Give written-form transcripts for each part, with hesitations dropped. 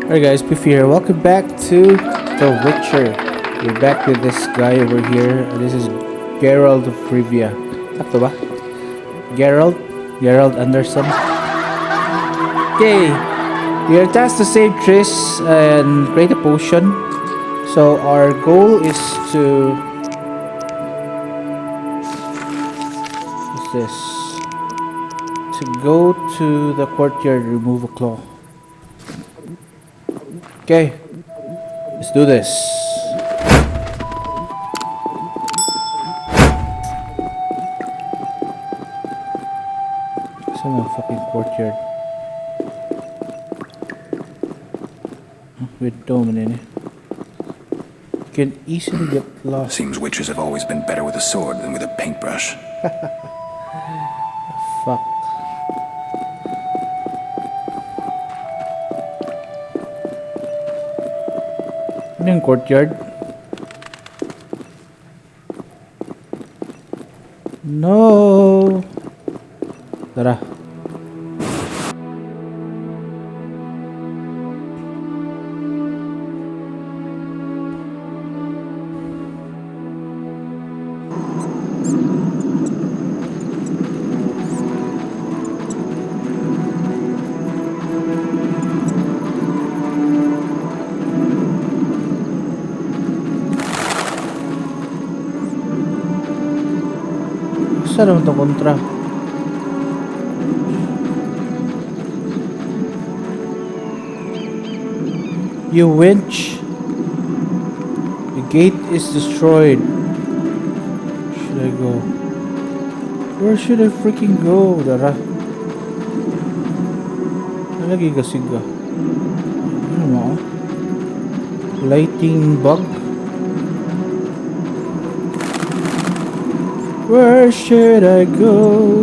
Alright guys, Spliffy here. Welcome back to The Witcher. We're back with this guy over here. This is Geralt of Rivia. Sakto ba? Geralt Anderson. Okay, we are tasked to save Triss and create a potion. So our goal is to... What's this? To go to the courtyard, remove a claw. Okay, let's do this. It's in a fucking courtyard. With dome in it. You can easily get lost. Seems witches have always been better with a sword than with a paintbrush. Fuck. Ano yung courtyard? No! Tara. Saan naman itong kontra? You winch! The gate is destroyed. Should I go? Where should I freaking go? Dara. Nalagi kasi ka. Ano mo? Lighting bug? Where should I go?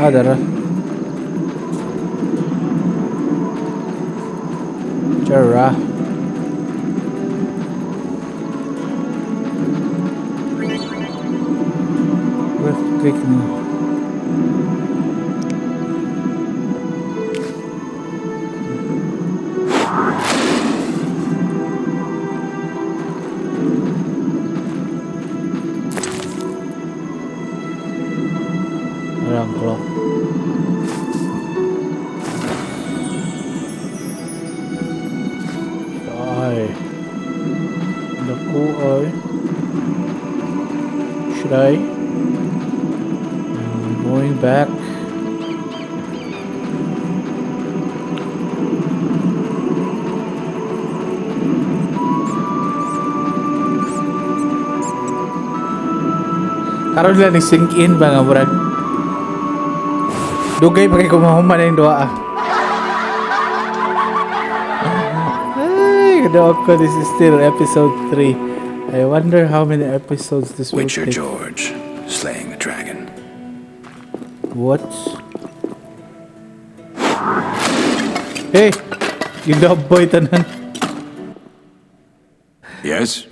Ah, dara. Jara. Left click mo. Walang clock. Should I? I'm going back. Karon lang ni-sink in ba nga murag? Dugay pa kay kumahuman na yung doa. Ay, ko, this is still episode 3. I wonder how many episodes this will Witcher take. George, slaying the dragon. What? Hey! You love boy tanan. Yes?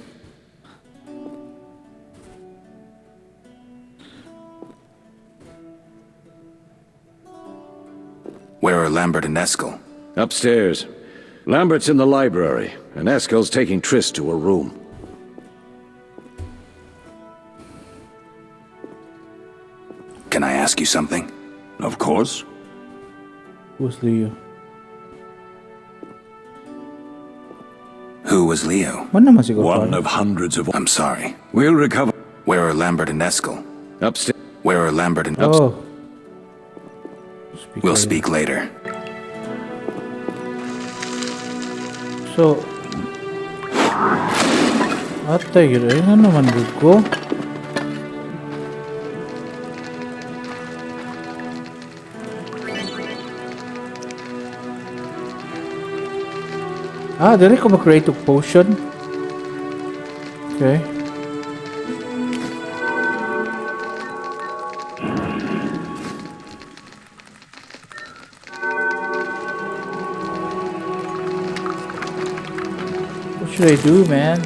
Where are Lambert and Eskel? Upstairs. Lambert's in the library, and Eskel's taking Triss to her room. Can I ask you something? Of course. Who's Leo? Who was Leo? One naman siguro. One of hundreds of... I'm sorry. We'll recover. Where are Lambert and Eskel? Upstairs. Where are Lambert and... Oh. We'll speak later. So... Atay, yun naman ko. Ah, dali ko mag-create of potion. Okay. What should I do, man?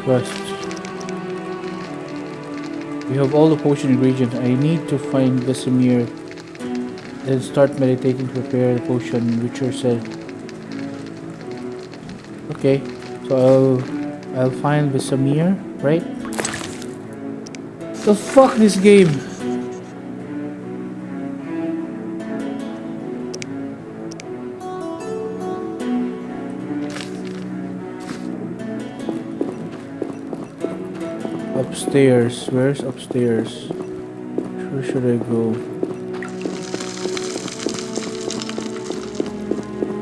Quest. We have all the potion ingredients. I need to find Vesemir. Then start meditating to prepare the potion, Witcher said. Okay, so I'll find Vesemir, right? The fuck this game? Upstairs. Where's upstairs? Where should I go?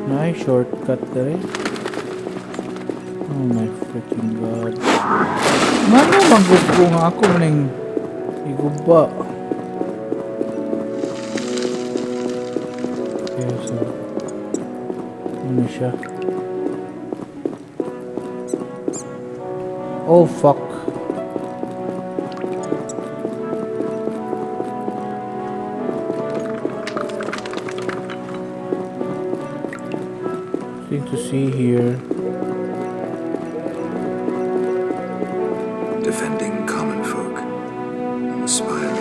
Nice shortcut there. Oh my freaking god. Mano magugbo nga ako maning iguba. Okay, so ano siya? Oh fuck. Thing to see here. Defending common folk. Inspiring.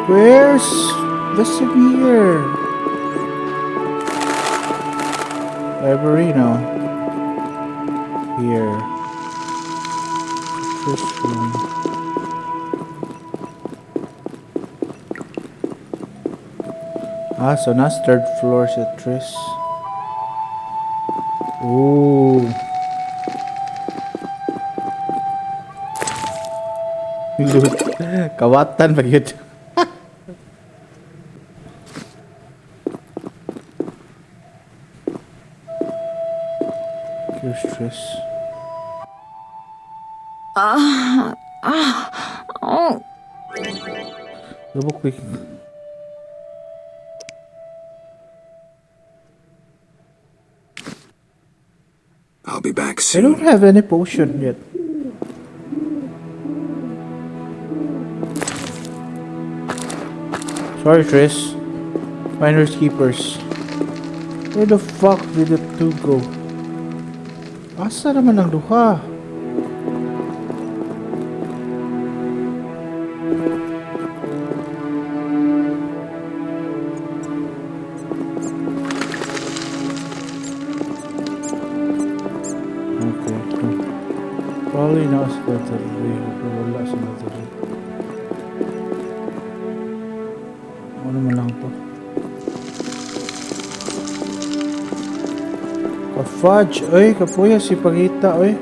Where's Vesemir? Library now. Here. First room. Ah, so nasa third floor si Tris. Ooh. Loot. Kawatan ba yun? Here's Tris. Double clicking. I'll be back I soon. don't have any potion yet. Sorry, Tris. Finders keepers. Where the fuck did the two go? Asa naman ang duha? Okay. Probably not Saturday. Wala sa Saturday. Ano man lang to? Ka-fudge! Oy, kapuya si Pagita, oy.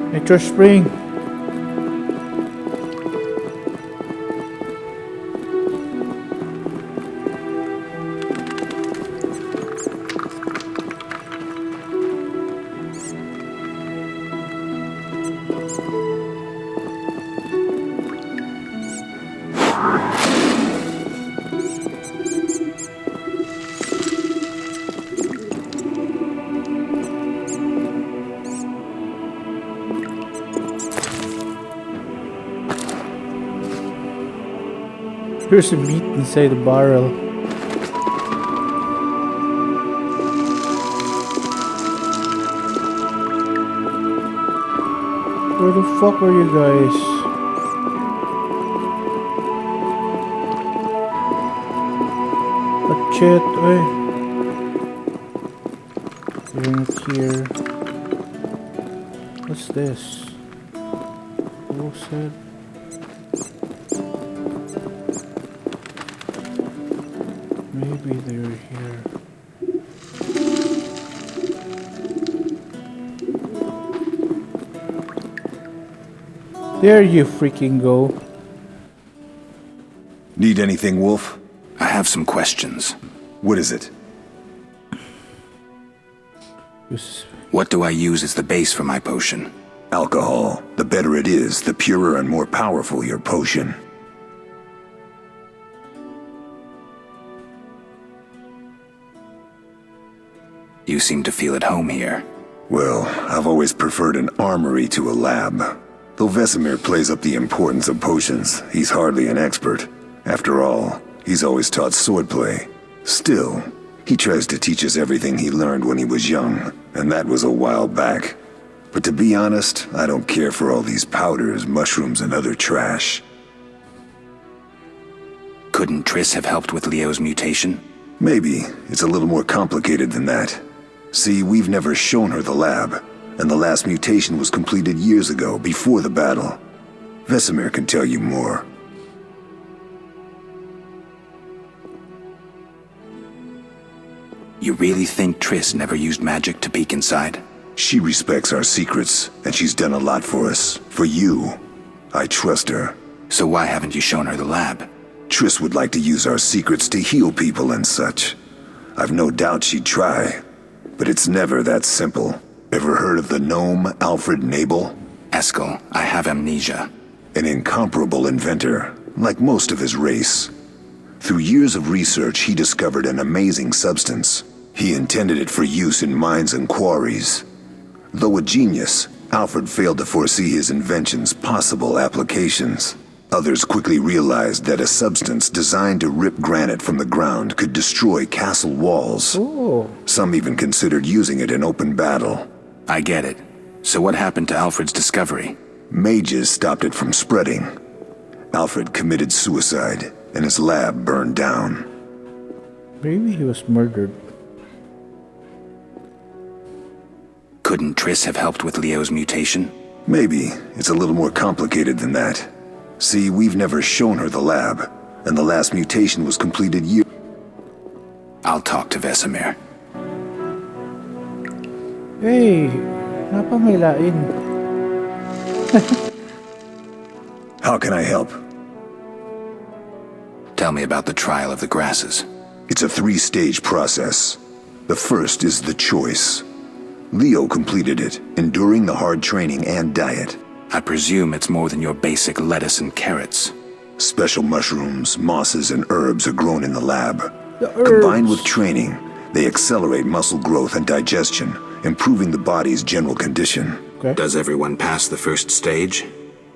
Nature Spring. Here's some meat inside the barrel. Where the fuck are you guys? A shit, eh? In here. What's this? Who said? Maybe they're here. There you freaking go. Need anything, Wolf? I have some questions. What is it? This- What do I use as the base for my potion? Alcohol. The better it is, the purer and more powerful your potion. You seem to feel at home here. Well, I've always preferred an armory to a lab. Though Vesemir plays up the importance of potions, he's hardly an expert. After all, he's always taught swordplay. Still, he tries to teach us everything he learned when he was young, and that was a while back. But to be honest, I don't care for all these powders, mushrooms, and other trash. Couldn't Triss have helped with Leo's mutation? Maybe. It's a little more complicated than that. See, we've never shown her the lab, and the last mutation was completed years ago, before the battle. Vesemir can tell you more. You really think Triss never used magic to peek inside? She respects our secrets, and she's done a lot for us. For you. I trust her. So why haven't you shown her the lab? Triss would like to use our secrets to heal people and such. I've no doubt she'd try. But it's never that simple. Ever heard of the gnome Alfred Nabel? Eskel, I have amnesia. An incomparable inventor, like most of his race. Through years of research, he discovered an amazing substance. He intended it for use in mines and quarries. Though a genius, Alfred failed to foresee his invention's possible applications. Others quickly realized that a substance designed to rip granite from the ground could destroy castle walls. Oh. Some even considered using it in open battle. I get it. So what happened to Alfred's discovery? Mages stopped it from spreading. Alfred committed suicide, and his lab burned down. Maybe he was murdered. Couldn't Triss have helped with Leo's mutation? Maybe. It's a little more complicated than that. See, we've never shown her the lab, and the last mutation was completed years. I'll talk to Vesemir. Hey, napangailain. How can I help? Tell me about the trial of the grasses. It's a 3-stage process. The first is the choice. Leo completed it, enduring the hard training and diet. I presume it's more than your basic lettuce and carrots. Special mushrooms, mosses, and herbs are grown in the lab. The herbs. Combined with training, they accelerate muscle growth and digestion, improving the body's general condition. Okay. Does everyone pass the first stage?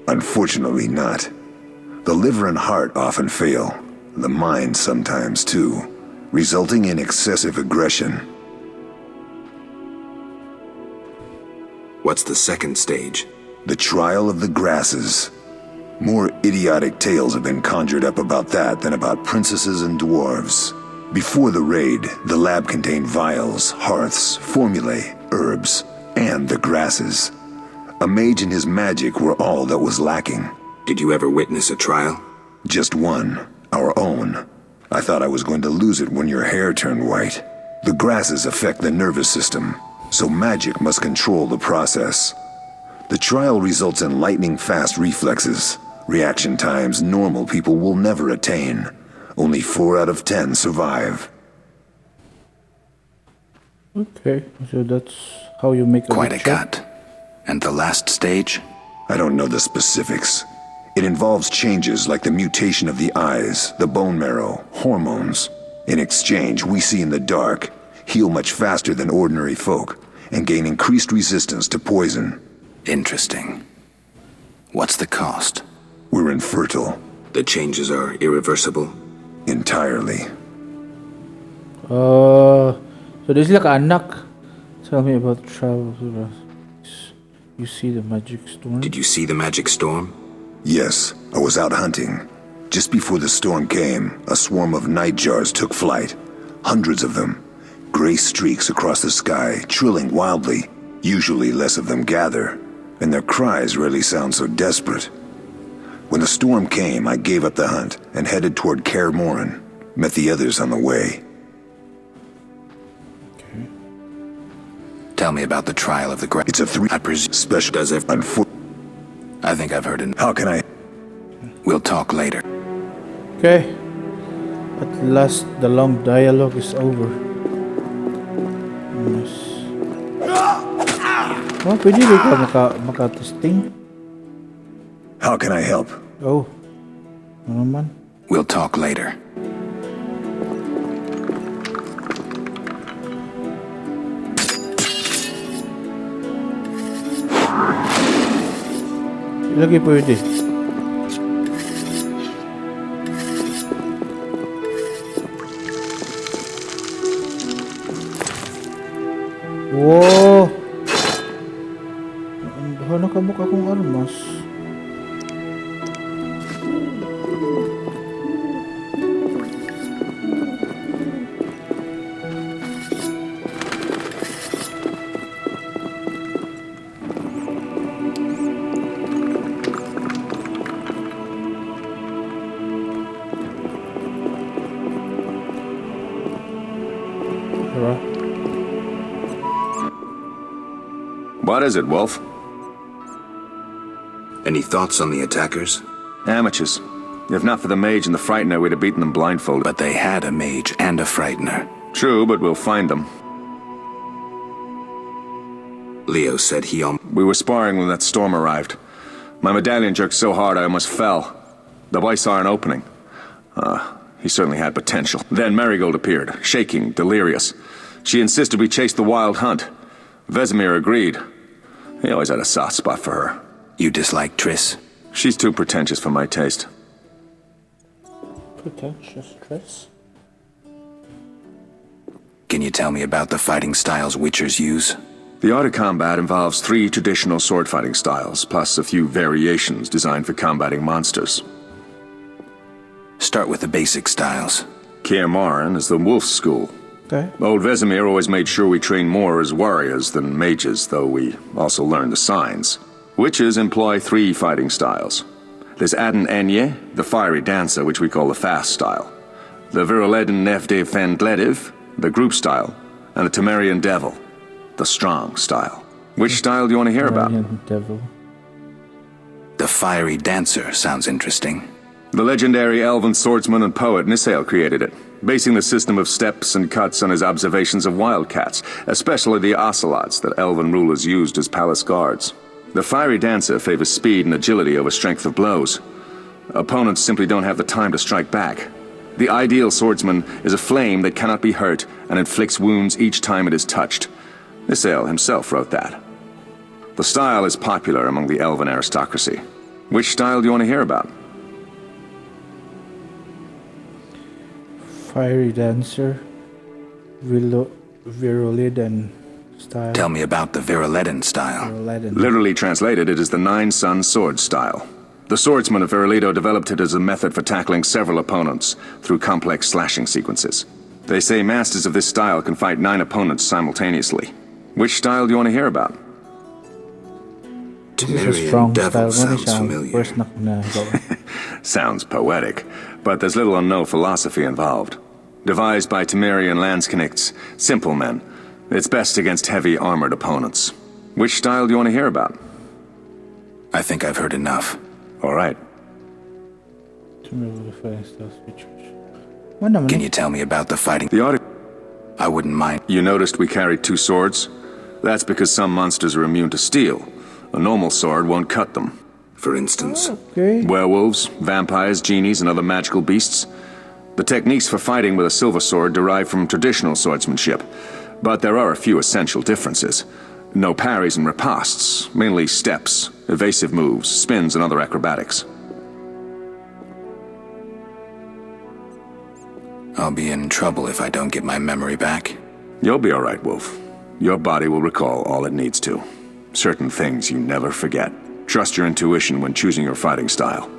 Unfortunately not. The liver and heart often fail, the mind sometimes too, resulting in excessive aggression. What's the second stage? The trial of the grasses. More idiotic tales have been conjured up about that than about princesses and dwarves. Before the raid, the lab contained vials, hearths, formulae, herbs, and the grasses. A mage and his magic were all that was lacking. Did you ever witness a trial? Just one, our own. I thought I was going to lose it when your hair turned white. The grasses affect the nervous system, so magic must control the process. The trial results in lightning-fast reflexes, reaction times normal people will never attain. Only 4 out of 10 survive. Okay, so that's how you make a Quite a good cut. And the last stage? I don't know the specifics. It involves changes like the mutation of the eyes, the bone marrow, hormones. In exchange, we see in the dark, heal much faster than ordinary folk, and gain increased resistance to poison. Interesting. What's the cost? We're infertile. The changes are irreversible? Entirely. So this is like anak. Tell me about travel. You see the magic storm? Did you see the magic storm? Yes, I was out hunting. Just before the storm came, a swarm of nightjars took flight. Hundreds of them. Gray streaks across the sky, trilling wildly. Usually less of them gather, and their cries rarely sound so desperate. When the storm came, I gave up the hunt and headed toward Kaer Morhen. Met the others on the way. Okay. Tell me about the trial of the Grand. It's a I presume special. does it. I think I've heard it. How can I? We'll talk later. Okay. At last, the long dialogue is over. Yes. Oh, pwede rin ka maka-testing? How can I help? Oh. Ano naman? We'll talk later. Lagi pwede. Wow! Ano ka mukha kong armas? Diba? What is it, Wolf? Any thoughts on the attackers? Amateurs. If not for the mage and the frightener, we'd have beaten them blindfolded. But they had a mage and a frightener. True, but we'll find them. Leo said he We were sparring when that storm arrived. My medallion jerked so hard I almost fell. The boy saw an opening. He certainly had potential. Then Marigold appeared, shaking, delirious. She insisted we chase the wild hunt. Vesemir agreed. He always had a soft spot for her. You dislike Triss? She's too pretentious for my taste. Pretentious Triss? Can you tell me about the fighting styles Witchers use? The art of combat involves 3 traditional sword fighting styles, plus a few variations designed for combating monsters. Start with the basic styles. Kaer Morhen is the wolf school. Okay. Old Vesemir always made sure we trained more as warriors than mages, though we also learned the signs. Witches employ 3 fighting styles. There's Aden Enye, the fiery dancer, which we call the fast style. The Viruleden Nefde Fendlediv, the group style. And the Temerian Devil, the strong style. Which style do you want to hear about? Devil. The fiery dancer sounds interesting. The legendary elven swordsman and poet Nisael created it, basing the system of steps and cuts on his observations of wildcats, especially the ocelots that elven rulers used as palace guards. The fiery dancer favors speed and agility over strength of blows. Opponents simply don't have the time to strike back. The ideal swordsman is a flame that cannot be hurt and inflicts wounds each time it is touched. Nisael himself wrote that. The style is popular among the elven aristocracy. Which style do you want to hear about? Fiery dancer. Viruleden style. Tell me about the Viruleden style. Viruleden. Literally translated, it is the Nine-Sun sword style. The swordsmen of Virulito developed it as a method for tackling several opponents through complex slashing sequences. They say masters of this style can fight 9 opponents simultaneously. Which style do you want to hear about? This is a strong Devil style. sounds familiar. First na Sounds poetic, but there's little or no philosophy involved. Devised by Temerian Landsknechts, simple men. It's best against heavy armored opponents. Which style do you want to hear about? I think I've heard enough. All right. Can you tell me about the fighting? I wouldn't mind. You noticed we carried 2 swords? That's because some monsters are immune to steel. A normal sword won't cut them. For instance, Okay. Werewolves, vampires, genies, and other magical beasts. The techniques for fighting with a silver sword derive from traditional swordsmanship, but there are a few essential differences. No parries and ripostes, mainly steps, evasive moves, spins, and other acrobatics. I'll be in trouble if I don't get my memory back. You'll be all right, Wolf. Your body will recall all it needs to. Certain things you never forget. Trust your intuition when choosing your fighting style.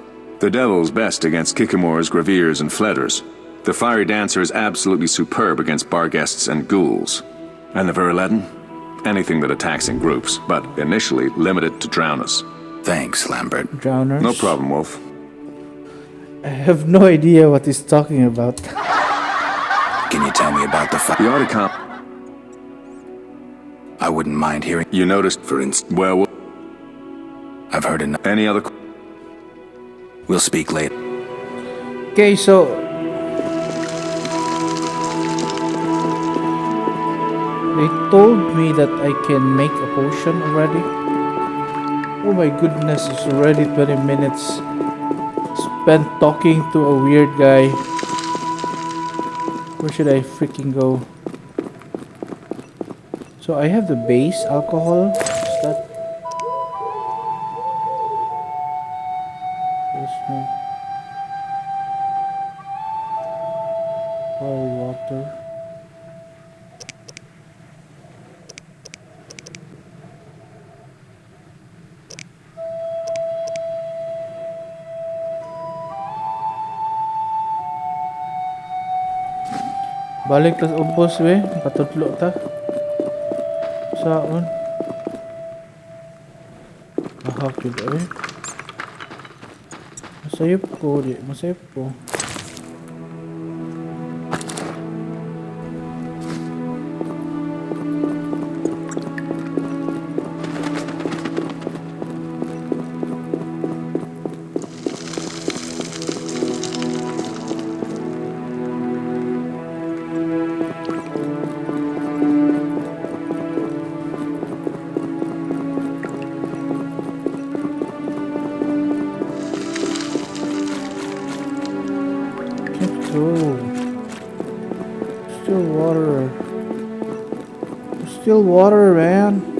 The Devil's best against Kikimores, Graviers, and Fledders. The Fiery Dancer is absolutely superb against Barghests and Ghouls. And the Viruleten? Anything that attacks in groups, but initially limited to Drowners. Thanks, Lambert. Drowners. No problem, Wolf. I have no idea what he's talking about. Can you tell me about the fight? The Articon. I wouldn't mind hearing. You noticed, For instance, well, I've heard enough. any other... We'll speak later. Okay, so they told me that I can make a potion already. Oh my goodness, it's already 20 minutes spent talking to a weird guy. Where should I freaking go? So I have the base alcohol. Is that? There's no water. Balik tas ubos we, patudlo ta. Saon? Ahak yun eh. Masayop ko, di masayop ko. Still water, man.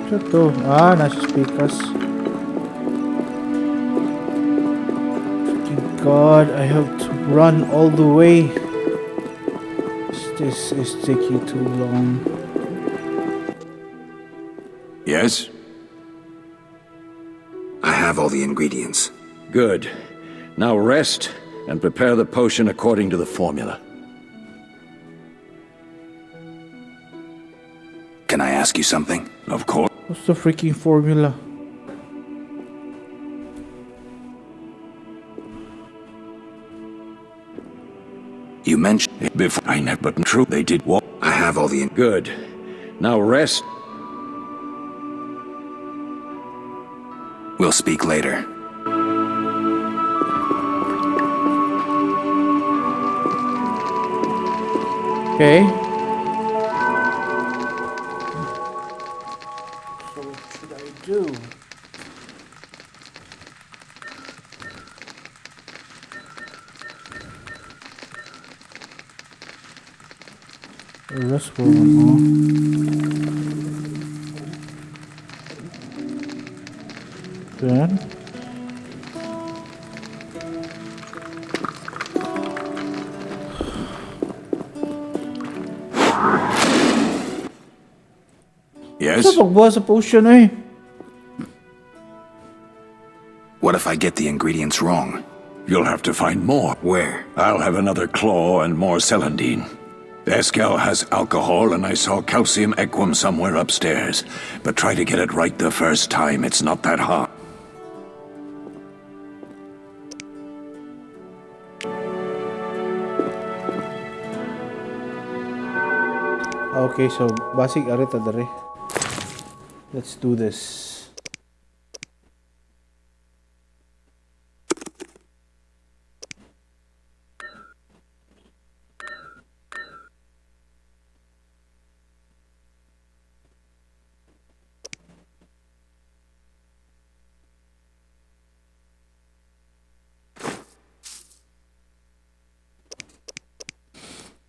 Ito. Nasa speakers. Freaking God, I have to run all the way. This is taking too long. Yes? I have all the ingredients. Good. Now rest and prepare the potion according to the formula. Can I ask you something? Of course. What's the freaking formula? You mentioned Before I never, but true, they did what? I have all the Good. Now rest. We'll speak later. Okay. So what should I do? The rest will Then Yes? Sa pagbuha sa potion eh. What if I get the ingredients wrong? You'll have to find more. Where? I'll have another claw and more celandine. Eskel has alcohol, and I saw calcium equum somewhere upstairs. But try to get it right the first time. It's not that hard. Okay, so basic arita dere. Let's do this.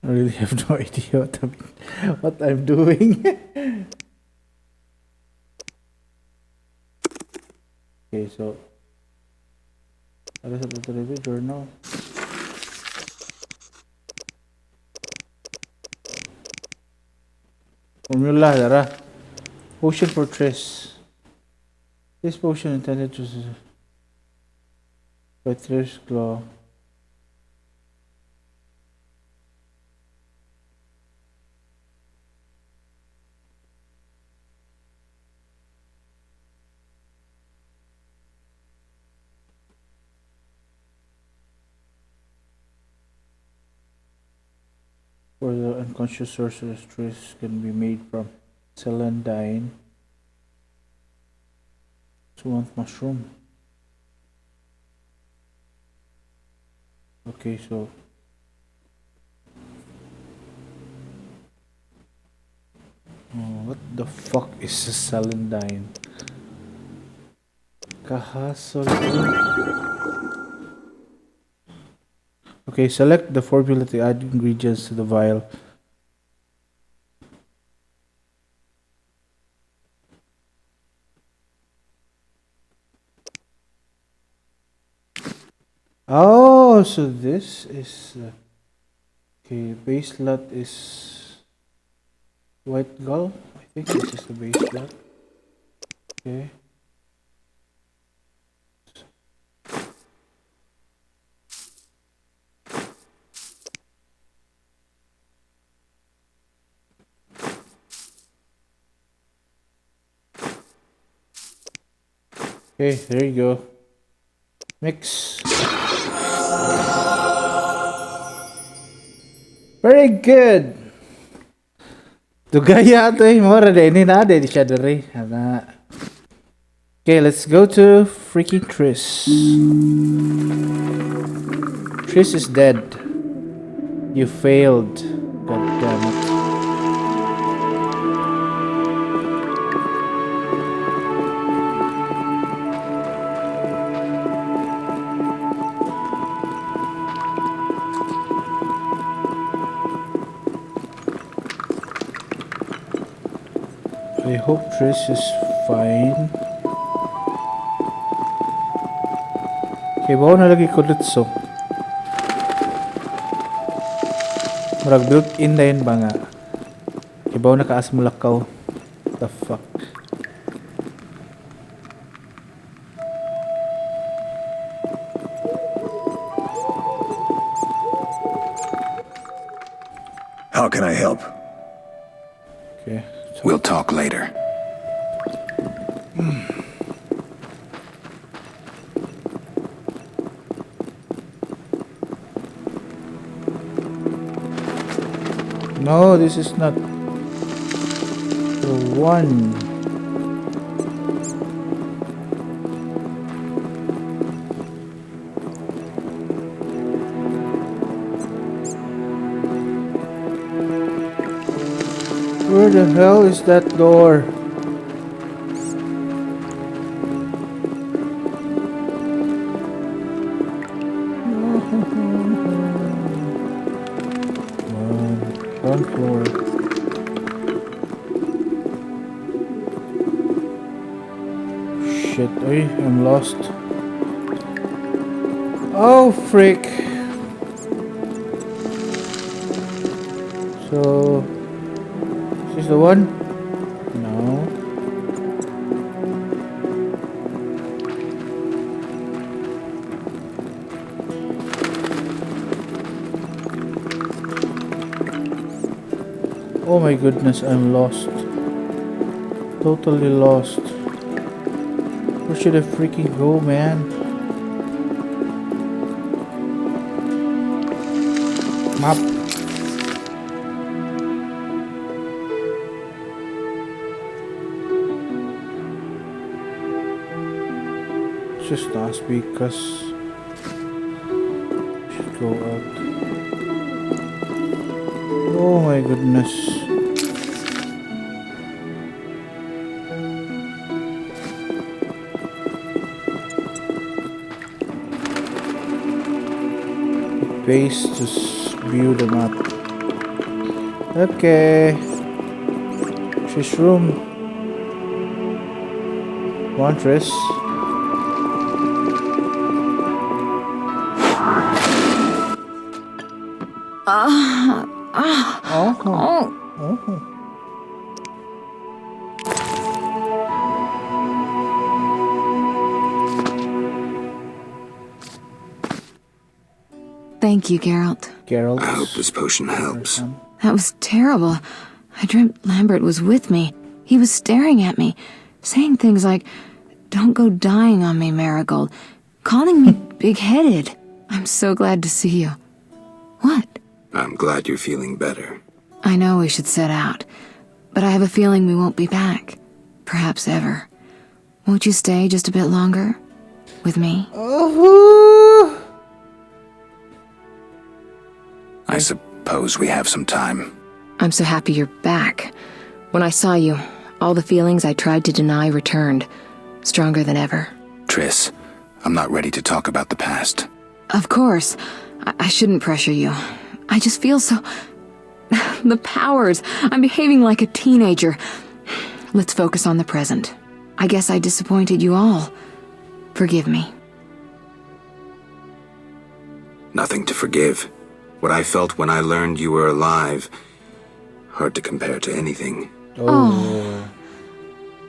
I really have no idea what I'm doing. Okay, so what is it? The review journal. Formula, Dara. Potion for Triss. This potion intended to by Triss Claw. For the unconscious sorceress, Triss can be made from celandine, swamp mushroom. Okay, so what the fuck is a celandine? Kahasol. Okay, select the formula to add ingredients to the vial. Oh, so this is okay. Base lot is white gull. I think this is the base lot. Okay. Okay, there you go. Mix. Very good. Tugaya ito eh. Mora din na din siya diri. Okay, let's go to freaking Triss. Triss is dead. You failed. God damn it. I hope Triss is fine. Okay, bawa na lagi ko lutso. Murag built-in na yun ba nga? Okay, bawa na kaas mo lakaw. The fuck? How can I help? Okay. We'll talk later. No, this is not the one. Where the hell is that door? Ground floor. Shit, I'm lost. Oh, frick. So, is this the one? No. Oh my goodness, I'm lost. Totally lost. Where should I freaking go, man? Map. Just ask because I should go out. Oh my goodness. Base to view the map. Okay. She's room. Montress. Oh. Oh. Thank you, Geralt. Geralt. I hope this potion helps. That was terrible. I dreamt Lambert was with me. He was staring at me, saying things like, "Don't go dying on me, Marigold," calling me big-headed. I'm so glad to see you. What? I'm glad you're feeling better. I know we should set out, but I have a feeling we won't be back. Perhaps ever. Won't you stay just a bit longer? With me? Oh. I suppose we have some time. I'm so happy you're back. When I saw you, all the feelings I tried to deny returned, stronger than ever. Triss, I'm not ready to talk about the past. Of course. I shouldn't pressure you. I just feel so... The powers. I'm behaving like a teenager. Let's focus on the present. I guess I disappointed you all. Forgive me. Nothing to forgive. What I felt when I learned you were alive, hard to compare to anything. Oh.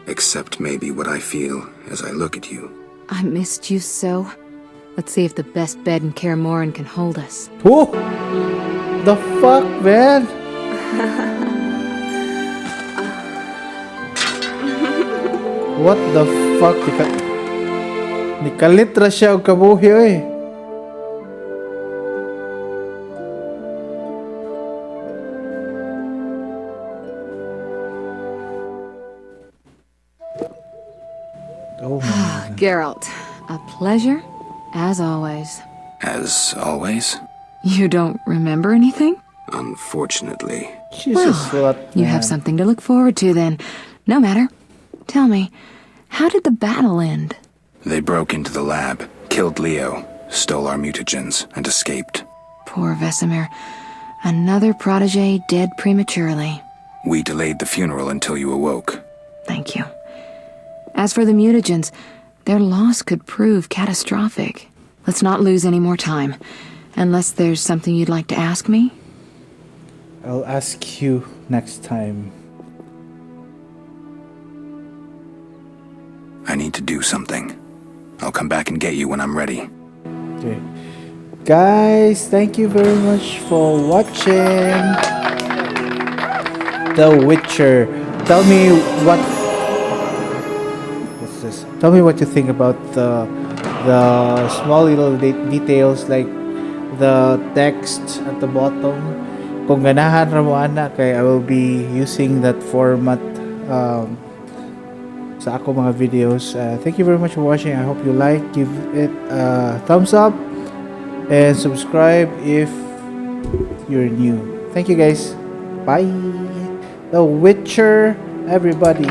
Except maybe what I feel as I look at you. I missed you so. Let's see if the best bed in Kaer Morhen can hold us. Oh. The fuck, man? What the fuck? Nikalitra siya og kabuhi, oy. Oh my. Geralt, a pleasure, as always. As always, You don't remember anything? unfortunately. Jesus, what? You have something to look forward to then. No matter. Tell me, how did the battle end? They broke into the lab, killed Leo, stole our mutagens, and escaped. Poor Vesemir. Another protege dead prematurely. We delayed the funeral until you awoke. Thank you. As for the mutagens, their loss could prove catastrophic. Let's not lose any more time. Unless there's something you'd like to ask me? I'll ask you next time. I need to do something. I'll come back and get you when I'm ready. Okay. Guys, thank you very much for watching The Witcher. Tell me what's this? Tell me what you think about the small little details like the text at the bottom. Kung ganahan ra mo ana kay I will be using that format sa ako mga videos. Thank you very much for watching. I hope you like, give it a thumbs up and subscribe if you're new. Thank you guys. Bye. The Witcher, everybody.